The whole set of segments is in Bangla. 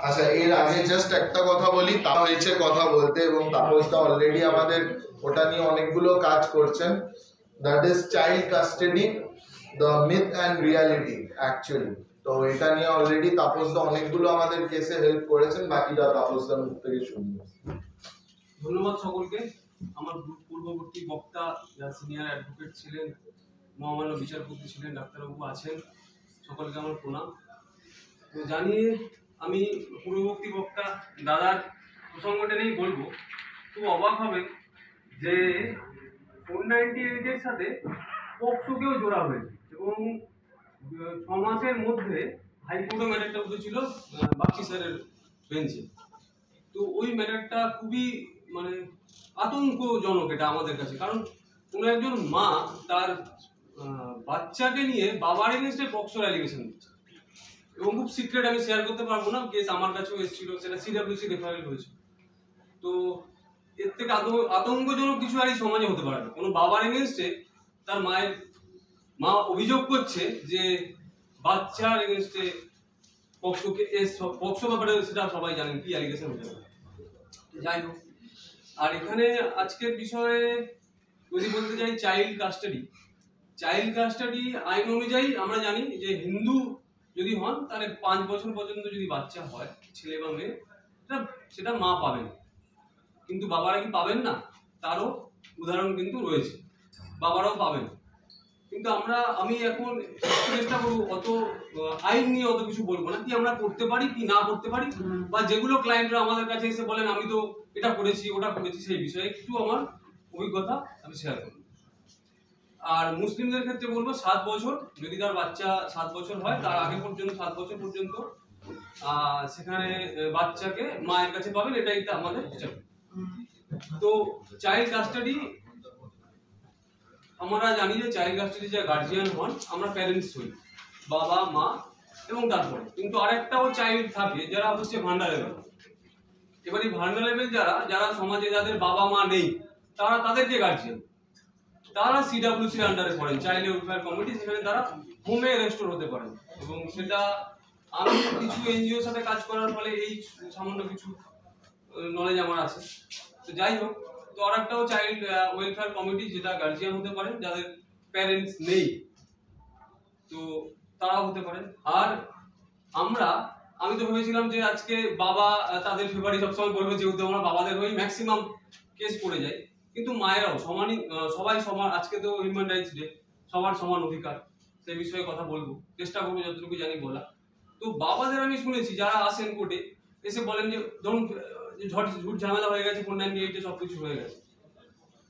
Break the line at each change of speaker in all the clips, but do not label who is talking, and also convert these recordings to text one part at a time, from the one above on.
আচ্ছা, এর আগে জাস্ট একটা কথা বলি, তা হয়েছে কথা বলতে, এবং তাপসদা অলরেডি আমাদের ওটা নিয়ে অনেকগুলো কাজ করছেন। That is child custody, the myth and reality actually. তো এটা নিয়ে অলরেডি তাপসদা অনেকগুলো আমাদের কেসে হেল্প করেছেন, বাকিটা তাপসদার মুখ থেকে শুনবো।
ধন্যবাদ সকলকে। আমার পূর্ববর্তী বক্তা যারা সিনিয়র অ্যাডভোকেট ছিলেন, মহামান্য বিচারপতি ছিলেন, ডাক্তারবাবু আছেন, সকলকে আমার প্রণাম। তো জানিয়ে আমি পূর্ববর্তী বক্তা দাদার প্রসঙ্গটা নিয়েই বলবো। খুব অবাক হবে যে 498 এর সাথে পক্সোকেও জোড়া হয়েছে, এবং 6 মাসের মধ্যে হাইকোর্টে ম্যাটারটা উঠেছিল বাক্সি স্যারের বেঞ্চে। তো ওই ম্যাটারটা খুবই মানে আতঙ্কজনক এটা আমাদের কাছে, কারণ কোনো একজন মা তার বাচ্চাকে নিয়ে বাবার এগেইনস্টে পক্সোর অ্যালিগেশন দিচ্ছে, এবং খুব সিক্রেট, আমি শেয়ার করতে পারবো না, কেস আমার কাছেও এসেছিল, সেটা সিডব্লিউসি রেফারেল হয়েছে। তো এর থেকে আতঙ্কজনক কিছু আর এই সমাজে হতে পারে না। কোনো বাবার এগেইনস্টে তার মা অভিযোগ করছে যে বাচ্চার এগেইনস্টে পক্সো ব্যাপারে সেটা সবাই জানেন কি অ্যালিগেশন হতে পারে। যাই হোক, আর এখানে আজকের বিষয়ে যদি বলতে চাই চাইল্ড কাস্টাডি আইন অনুযায়ী আমরা জানি যে হিন্দু যদি হন তাহলে 5 বছর পর্যন্ত যদি বাচ্চা হয়, ছেলে বা মেয়ে, সেটা মা পাবেন। কিন্তু বাবারা কি পাবেন না? তারও উদাহরণ কিন্তু রয়েছে, বাবারাও পাবেন। কিন্তু আমি এখন চেষ্টা করবো অত আইন নিয়ে অত কিছু বলবো না, কি আমরা করতে পারি কি না করতে পারি, বা যেগুলো ক্লায়েন্টরা আমাদের কাছে এসে বলেন আমি তো এটা করেছি ওটা করেছি, সেই বিষয়ে একটু আমার অভিজ্ঞতা আমি শেয়ার করব। আর মুসলিমদের ক্ষেত্রে বলবো 7 বছর, যদি তার বাচ্চা 7 বছর হয়, তার আগে পর্যন্ত 7 বছর পর্যন্ত সেখানে বাচ্চাকে মায়ের কাছে পাবেন, এটাই আমাদের বিচার। তো চাইল্ড কাস্টাডি আমরা জানি যে চাইল্ড কাস্টাডি যে গার্জিয়ান হন আমরা প্যারেন্টস হই, বাবা মা এবং তারপরে কিন্তু আরেকটাও চাইল্ড থাকে যারা হচ্ছে ভান্ডারেবল। এবার এই ভান্ডারেবল যারা সমাজে যাদের বাবা মা নেই, তাদের যে গার্জিয়ান, তারা সিডব্লিউসির আন্ডারে পড়েন, চাইল্ড ওয়েলফেয়ার কমিটি, সেখানে তারা হোমে রেস্টোর হতে পারেন। এবং সেটা আমি কিছু এনজিওর সাথে কাজ করার ফলে এই সামান্য কিছু নলেজ আমার আছে। তো যাই হোক, তো আর একটাও চাইল্ড ওয়েলফেয়ার কমিটি যেটা গার্জিয়ান হতে পারেন যাদের প্যারেন্টস নেই, তো তারা হতে পারেন। আর আমি তো ভেবেছিলাম যে আজকে বাবা তাদের ফেভারিট সবসময় বলবে, যেহেতু আমরা বাবাদের হয়ে ম্যাক্সিমাম কেস করে যাই, কিন্তু মায়েরাও সবাই সমান। আজকে তো হিউম্যান রাইটস ডে, সবার সমান অধিকার, সেই বিষয়ে কথা বলবো, চেষ্টা করবো যতটুকু জানি বলা। তো বাবাদের আমি শুনেছি যারা আসেন কোর্টে এসে বলেন যে ধরুন ঝুট ঝামেলা হয়ে গেছে, 498 সবকিছু হয়ে গেছে,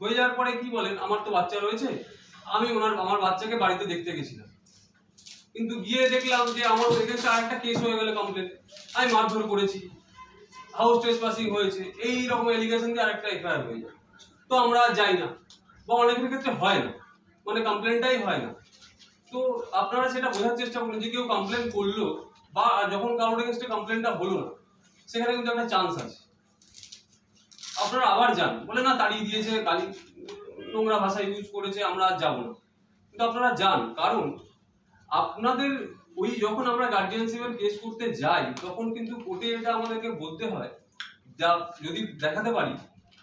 হয়ে যাওয়ার পরে কি বলেন, আমার তো বাচ্চা রয়েছে, আমি আমার বাচ্চাকে বাড়িতে দেখতে গেছিলাম, কিন্তু গিয়ে দেখলাম যে আমার এগেইনস্টে আরেকটা কেস হয়ে গেল, কমপ্লেন, আমি মারধর করেছি, হাউস ট্রেসপাসিং হয়েছে, এই রকম এলিগেশন দিয়ে আরেকটা এফআইআর হয়ে যায়। তো আমরা যাই না, বা অনেকের ক্ষেত্রে হয় না, মানে কমপ্লেনটাই হয় না। তো আপনারা সেটা বোঝার চেষ্টা করুন যে কেউ কমপ্লেন করলো, বা যখন কারোর এগেইনস্টে কমপ্লেনটা হলো না, সেখানে কিন্তু একটা চান্স আছে, আপনারা আবার যান, বলে না তাড়িয়ে দিয়েছে, গালি নোংরা ভাষা ইউজ করেছে, আমরা আর যাবো না। কিন্তু আপনারা যান, কারণ আপনাদের ওই যখন আমরা গার্ডিয়ানশিপের কেস করতে যাই, তখন কিন্তু কোর্টে এটা আমাদেরকে বলতে হয়, যদি দেখাতে পারি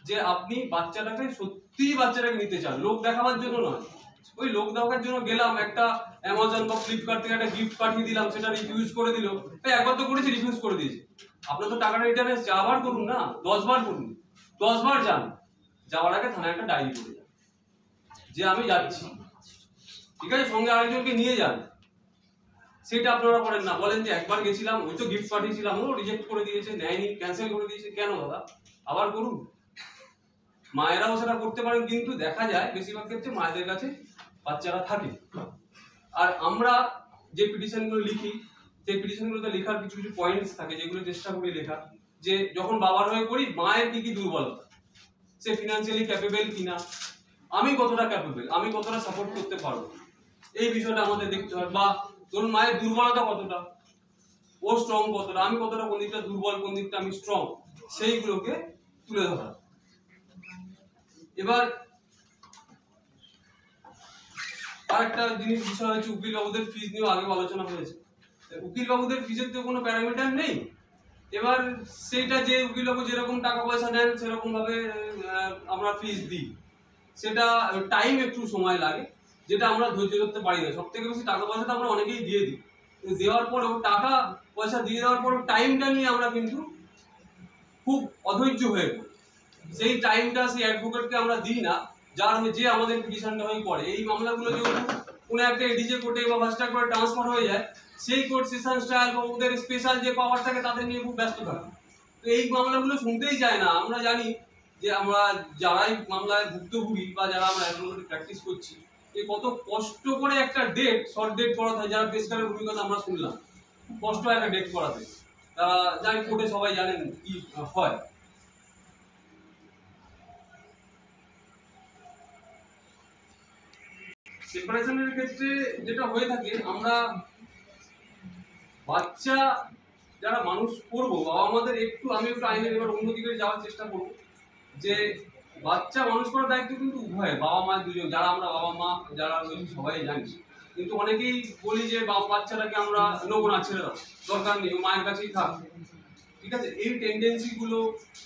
যে আপনি বাচ্চাটাকে সত্যিই বাচ্চাটাকে নিতে চান, লোক দেখাবার জন্য নয়। ওই লোক দেখার জন্য গেলাম, একটা অ্যামাজন বা ফ্লিপকার্ট থেকে একটা গিফট পাঠিয়ে দিলাম, সেটা রিফিউজ করে দিল, একবার তো করেছি, রিফিউজ করে দিয়েছে, আপনার তো টাকাটা রিটার্ন এসছে, আবার করুন না, 10 বার করুন, 10 বার যান, যাওয়ার আগে থানায় একটা ডায়েরি করে যান যে আমি যাচ্ছি, ঠিক আছে, সঙ্গে আরেকজনকে নিয়ে যান। সেটা আপনারা করেন না, বলেন যে একবার গেছিলাম, ওই তো গিফট পাঠিয়েছিলাম, ও রিজেক্ট করে দিয়েছে, নেয়নি, ক্যান্সেল করে দিয়েছে, কেন দাদা আবার করুন। মায়েরাও সেটা করতে পারেন, কিন্তু দেখা যায় বেশিরভাগ ক্ষেত্রে মায়েদের কাছে বাচ্চারা থাকে। আর আমরা যে পিটিশনগুলো লিখি, সেই পিটিশনগুলোতে লেখার কিছু কিছু পয়েন্টস থাকে, যেগুলো চেষ্টা করি লেখা, যে যখন বাবার হয়ে করি মায়ের কি কি দুর্বলতা, সে ফিনান্সিয়ালি ক্যাপেবল কিনা, আমি কতটা ক্যাপেবল, আমি কতটা সাপোর্ট করতে পারবো, এই বিষয়টা আমাদের দেখতে হয়। বা ধরুন মায়ের দুর্বলতা কতটা, ও স্ট্রং কতটা, আমি কতটা, কোন দিকটা দুর্বল কোন দিকটা আমি স্ট্রং, সেইগুলোকে তুলে ধরা। এবার আরেকটা জিনিস বিষয় হচ্ছে উকিল বাবুদের ফিজ নিয়েও আগে আলোচনা হয়েছে। উকিল বাবুদের ফিজের তো কোনো প্যারামিটার নেই। এবার সেইটা যে উকিল বাবু যেরকম টাকা পয়সা নেন সেরকম ভাবে আমরা ফিজ দিই। সেটা টাইম একটু সময় লাগে, যেটা আমরা ধৈর্য ধরতে পারি না। সব থেকে বেশি টাকা পয়সাটা আমরা অনেকেই দিয়ে দিই, দেওয়ার পরেও টাকা পয়সা দিয়ে দেওয়ার পরেও টাইমটা নিয়ে আমরা কিন্তু খুব অধৈর্য হয়ে পড়ি। সেই টাইমটা সেই অ্যাডভোকেটকে আমরা দিই না, যার যে আমাদের পিটিশনটা হয়ে পড়ে। এই মামলাগুলো যেহেতু কোনো একটা এডিজে কোর্টে বা ফাস্ট ট্র্যাক কোর্টে ট্রান্সফার হয়ে যায়, সেই কোর্ট সেশন স্টাইল বা ওদের স্পেশাল যে পাওয়ার থাকে তাদের নিয়ে খুব ব্যস্ত থাকে। তো এই মামলাগুলো শুনতেই চায় না। আমরা জানি যে আমরা যারাই মামলায় ভুক্তভোগী বা যারা আমরা অ্যাডভোকেট প্র্যাকটিস করছি, এই কত কষ্ট করে একটা ডেট শর্ট ডেট করাতে হয়। যারা পেশকারের ভূমিকা আমরা শুনলাম, খুব কষ্ট হয় একটা ডেট করাতে। তারা যাই কোর্টে সবাই জানেন কি হয়। সেপারেশনের ক্ষেত্রে যেটা হয়ে থাকে, আমরা বাচ্চা যারা মানুষ করবো, বাবা মাদের আমি একটু আইনের এবার অন্যদিকে যাওয়ার চেষ্টা করবো। যে বাচ্চা মানুষ করার দায়িত্ব কিন্তু উভয়, বাবা মা দুজন, যারা আমরা বাবা মা যারা রয়েছে সবাই জানি। কিন্তু অনেকেই বলি যে বাচ্চাটাকে আমরা নেবো না, ছেড়ে দাও, দরকার নেই, মায়ের কাছেই থাক। ঠিক আছে, এই টেন্ডেন্সি গুলো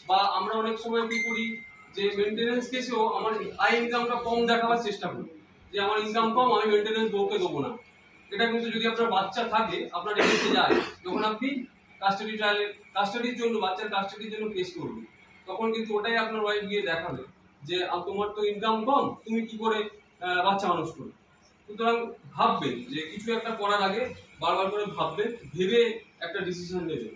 বা আমরা অনেক সময় কি করি যে মেনটেনেন্স কেসেও আমার আই ইনকামটা কম দেখাবার চেষ্টা করি, যে আমার ইনকাম কম, আমি মেনটেনেন্স বউকে দেবো না। এটা কিন্তু যদি আপনার বাচ্চা থাকে, আপনার এগিয়ে যায়, যখন আপনি কাস্টাডি ট্রায়ালে কাস্টাডির জন্য বাচ্চার কাস্টাডির জন্য কেস করবেন, তখন কিন্তু ওটাই আপনার ওয়াইফ গিয়ে দেখাবে যে তোমার তো ইনকাম কম, তুমি কি করে বাচ্চা মানুষ করবে। সুতরাং ভাববেন যে কিছু একটা করার আগে বারবার করে ভাববেন, ভেবে একটা ডিসিশন নেবেন।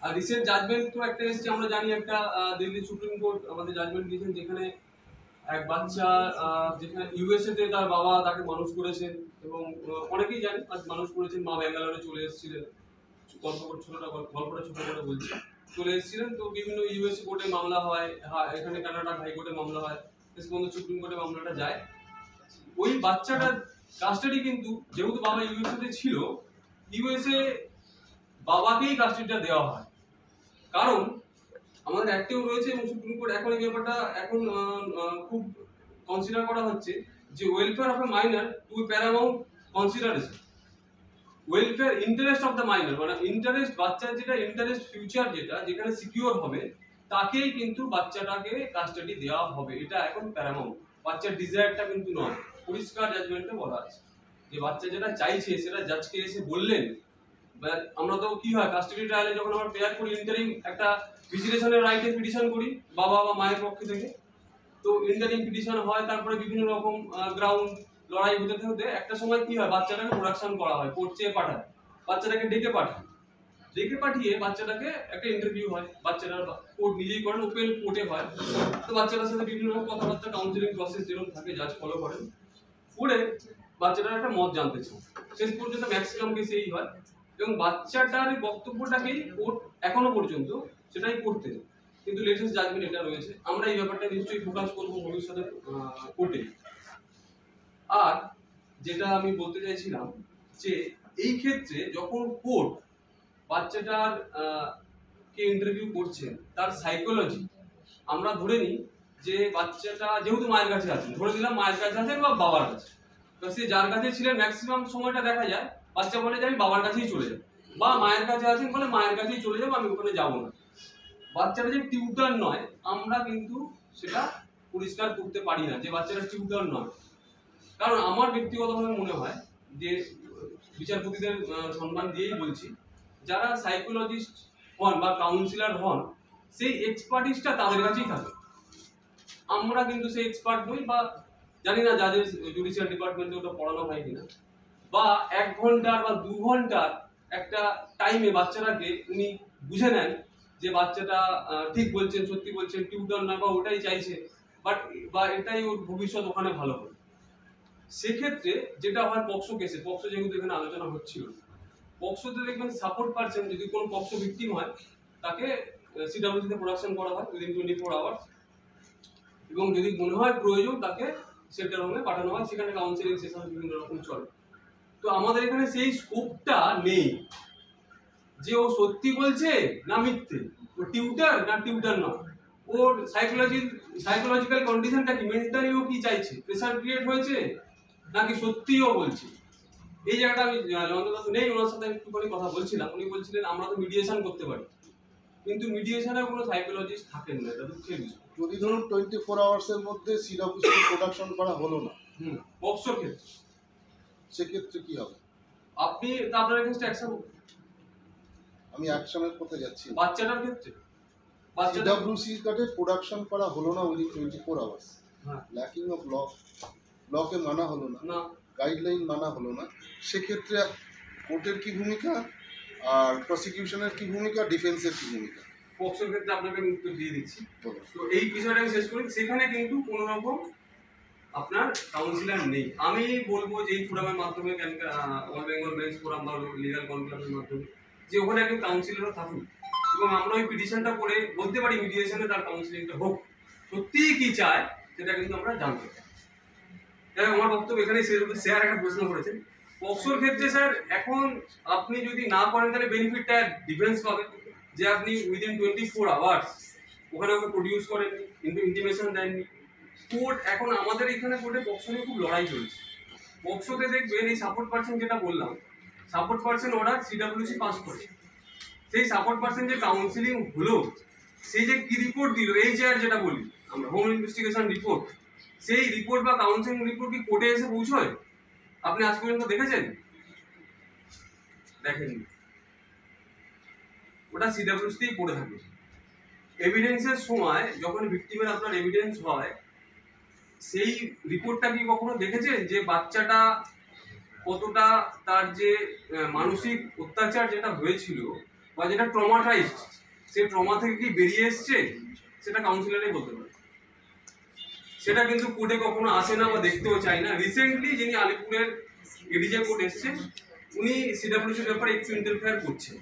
আর রিসেন্ট জাজমেন্ট তো একটা এসেছে, আমরা জানি একটা দিল্লি সুপ্রিম কোর্ট আমাদের জাজমেন্ট দিয়েছেন, যেখানে এক বাচ্চা যেখানে ইউএসএ তে তার বাবা তাকে মানুষ করেছেন, এবং অনেকেই জানেন মানুষ করেছেন। মা ব্যাঙ্গালোরে চলে এসেছিলেন, গল্পটা ছোট করে বলছি, চলে এসেছিলেন। তো বিভিন্ন ইউএসএ কোর্টে মামলা হয়, এখানে কানাডা হাইকোর্টে মামলা হয়, শেষ পর্যন্ত সুপ্রিম কোর্টে মামলাটা যায়। ওই বাচ্চাটার কাস্টাডি কিন্তু যেহেতু বাবা ইউএসএ তে ছিল, ইউএসএ বাবাকেই কাস্টাডিটা দেওয়া হয়। কারণ আমাদের অ্যাক্টেও রয়েছে এবং সুপ্রিম কোর্ট এখন এই ব্যাপারটা এখন খুব কনসিডার করা হচ্ছে যে welfare of a minor to paramount consideration. Welfare interest of the minor, মানে ইন্টারেস্ট, বাচ্চার যেটা ইন্টারেস্ট ফিউচার যেটা যেখানে সিকিউর হবে, তাকেই কিন্তু বাচ্চাটাকে কাস্টাডি দেওয়া হবে। এটা এখন প্যারামাউন্ট, বাচ্চার ডিজায়ারটা কিন্তু নয়। পরিষ্কার জাজমেন্টে বলা আছে যে বাচ্চা যেটা চাইছে সেটা জাজকে এসে বললেন। আমরা তো কি হয় কাস্টাডি ট্রায়ালে যখন আমরা প্রেয়ার করি, ইন্টারিম একটা ভিজিলেশনের রাইটে পিটিশন করি বাবা বা মায়ের পক্ষ থেকে। তো ইন্টারিম পিটিশন হয়, তারপরে বিভিন্ন রকম গ্রাউন্ড লড়াই হতে হতে একটা সময় কি হয়, বাচ্চাটাকে প্রোডাকশন করা হয়, কোর্ট চেয়ে পাঠায়, বাচ্চাটাকে ডেকে পাঠিয়ে বাচ্চাটাকে একটা ইন্টারভিউ হয়। বাচ্চাটার কোর্ট নিজেই করেন, ওপেন কোর্টে হয়। তো বাচ্চাটার সাথে বিভিন্ন রকম কথাবার্তা, কাউন্সিলিং প্রসেস যেরকম থাকে জাজ ফলো করেন, করে বাচ্চাটার একটা মত জানতে চান। শেষ পর্যন্ত ম্যাক্সিমাম কেসে এই হয়, এবং বাচ্চাটার বক্তব্যটাকেই কোর্ট এখনো পর্যন্ত সেটাই করতে। কিন্তু লেটেস্ট জাজমেন্ট এটা রয়েছে, আমরা এই ব্যাপারটা নিশ্চয়ই ফোকাস করবো ভবিষ্যতে কোর্টে। আর যেটা আমি বলতে চাইছিলাম যে এই ক্ষেত্রে যখন কোর্ট বাচ্চাটার কে ইন্টারভিউ করছেন, তার সাইকোলজি আমরা ধরে নিই যে বাচ্চাটা যেহেতু মায়ের কাছে আছেন, ধরে নিলাম মায়ের কাছে আছেন বা বাবার কাছে, তো সে যার কাছে ছিলেন ম্যাক্সিমাম সময়টা দেখা যায় বাচ্চা বলে যে আমি বাবার কাছেই চলে যাব, বা মায়ের কাছে আছেন বলে মায়ের কাছেই চলে যাবো, আমি ওখানে যাবো না। বাচ্চাটা যে টিউটার নয়, আমরা কিন্তু সেটা পরিষ্কার করতে পারি না যে বাচ্চাটা টিউটার নয়। কারণ আমার ব্যক্তিগতভাবে মনে হয় যে বিচারপতিদের সম্মান দিয়েই বলছি, যারা সাইকোলজিস্ট হন বা কাউন্সিলর হন, সেই এক্সপার্টিসটা তাদের কাছেই থাকে। আমরা কিন্তু সেই এক্সপার্ট নই, বা জানি না যাদের জুডিশিয়াল ডিপার্টমেন্টে ওটা পড়ানো হয় কিনা, বা 1 ঘন্টার বা 2 ঘন্টার একটা টাইমে বাচ্চাটাকে উনি বুঝে নেন যে বাচ্চাটা ঠিক বলছেন, সত্যি বলছেন, টিউটর না, বা ওটাই চাইছে, বা এটাই ওর ভবিষ্যৎ ওখানে ভালো হবে। সেক্ষেত্রে যেটা হয় পক্সো কেসে, পক্সো যেহেতু এখানে আলোচনা হচ্ছিল, পক্সোতে দেখবেন সাপোর্ট পারছেন, যদি কোনো পক্সো ভিকটিম হয় তাকে সিডব্লিউসিতে প্রোডাকশন করা হয় উইদিন 24 আওয়ার্স, এবং যদি মনে হয় প্রয়োজন তাকে সেন্টার হোমে পাঠানো হয়, সেখানে কাউন্সিলিং সেশন বিভিন্ন রকম চলে। তো আমাদের এখানে সেই স্কোপটা নেই যে ও সত্যি বলছে না মিথ্যে, টিউটার না টিউটার না, ওর সাইকোলজিক্যাল কন্ডিশনটা কি, মেন্টালি ও কি চাইছে, প্রেসার ক্রিয়েট হয়েছে নাকি সত্যিও বলছে। এই জায়গাটা আমি জয়ন্তদাস নেই, ওনার সাথে একটুখানি কথা বলছিলাম, উনি বলছিলেন আমরা তো মিডিয়েশন করতে পারি, কিন্তু মিডিয়েশনে কোনো সাইকোলজিস্ট থাকেন না, এটা দুঃখের বিষয়।
যদি ধরুন 24 আওয়ার্সের মধ্যে সিডব্লিউসি প্রোডাকশন করা হলো না,
পক্সোর ক্ষেত্রে
সেক্ষেত্রে কি হবে?
আপনি তা আপনার এগেইনস্ট অ্যাকশন,
আমি অ্যাকশনের পথে যাচ্ছি।
বাচ্চাটার ক্ষেত্রে
সিডব্লিউসি কার্ডে প্রোডাকশন করা হলো না উইদিন 24 আওয়ার্স, ল্যাকিং অফ লকে মানা হলো না, গাইডলাইন মানা হলো না, সেক্ষেত্রে কোর্টের কি ভূমিকা আর প্রসিকিউশনের কি ভূমিকা, ডিফেন্সের কি ভূমিকা?
পক্সোর ক্ষেত্রে আপনাকে আমি উত্তর দিয়ে দিচ্ছি। তো এই বিষয়টা আমি শেষ করি, সেখানে কিন্তু কোনো রকম আপনার কাউন্সিলর নেই। আমি বলবো যে এই ফোরামের মাধ্যমে অল বেঙ্গল মেন্স ফোরাম বা লিগাল কনক্লেভের মাধ্যমে যে ওখানে একজন কাউন্সিলরও থাকুন, এবং আমরা ওই পিটিশনটা করে বলতে পারি মিডিয়েশনে তার কাউন্সিলিংটা হোক, সত্যিই কি চায় সেটা কিন্তু আমরা জানতে চাই। যাই হোক, আমার বক্তব্য এখানেই শেষ হচ্ছে। স্যার একটা প্রশ্ন করেছেন পক্সোর ক্ষেত্রে, স্যার এখন আপনি যদি না করেন তাহলে বেনিফিটটা ডিফেন্স পাবেন, যে আপনি উইদিন 24 আওয়ার্স ওখানে ওকে প্রডিউস করেননি, কিন্তু ইন্টিমেশন দেননি। কোর্ট এখন আমাদের এখানে কোর্টে পক্সো নিয়ে খুব লড়াই চলছে। পক্সোতে দেখবেন এই সাপোর্ট পার্সন যেটা বললাম, support person order CWC pass করে, সেই সাপোর্ট পার্সন যে কাউন্সিলিং হলো, সেই যে কি রিপোর্ট দিল, এইচআর যেটা বলি আমরা, হোম ইনভেস্টিগেশন রিপোর্ট, সেই রিপোর্ট বা কাউন্সিলিং রিপোর্ট কি কোর্টে এসে পৌঁছয়? আপনি আজ পর্যন্ত দেখেছেন? দেখেননি। ওটা সিডব্লিউসিতেই পড়ে থাকে। এভিডেন্সের সময় যখন ভিকটিমের আপনার এভিডেন্স হয়, সেই রিপোর্টটা কি কখনো দেখেছেন যে বাচ্চাটা কতটা তার যে মানসিক অত্যাচার যেটা হয়েছিল বা যেটা ট্রমাটাইজড, সেই ট্রমা থেকে কি বেরিয়ে এসছে? সেটা কাউন্সিলরই বলতে পারে। সেটা কিন্তু কোর্টে কখনো আসে না বা দেখতেও চাই না। রিসেন্টলি যিনি আলিপুরের এডিজে কোর্ট এসছে, উনি সিডব্লিউসির ব্যাপারে একটু ইন্টারফেয়ার করছেন।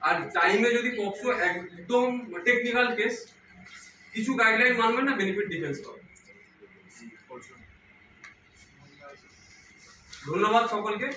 আর টাইমে যদি পক্সো একদম টেকনিক্যাল কেস, কিছু গাইডলাইন মানবেন না, বেনিফিট ডিফেন্স পাবে। ধন্যবাদ সকলকে।